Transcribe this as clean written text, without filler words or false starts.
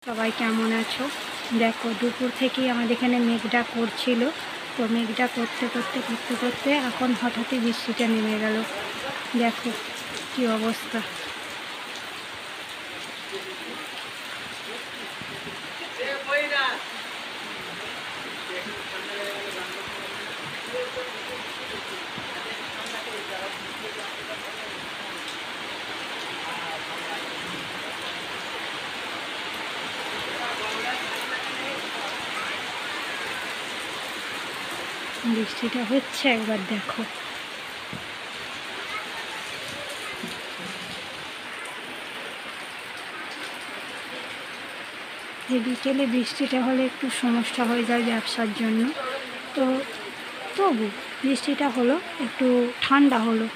সবাই কেমন আছো? দেখো দুপুর থেকেই আমাদের এখানে মেঘটা করছিল, তো মেঘটা করতে করতে করতে করতে এখন হঠাৎই বৃষ্টিটা নেমে গেল। দেখো কি অবস্থা। বৃষ্টিটা হচ্ছে, একবার দেখো। এই বিকেলে বৃষ্টিটা হলে একটু সমস্যা হয়ে যায় ব্যবসার জন্য, তো তবু বৃষ্টিটা হলো, একটু ঠান্ডা হলো।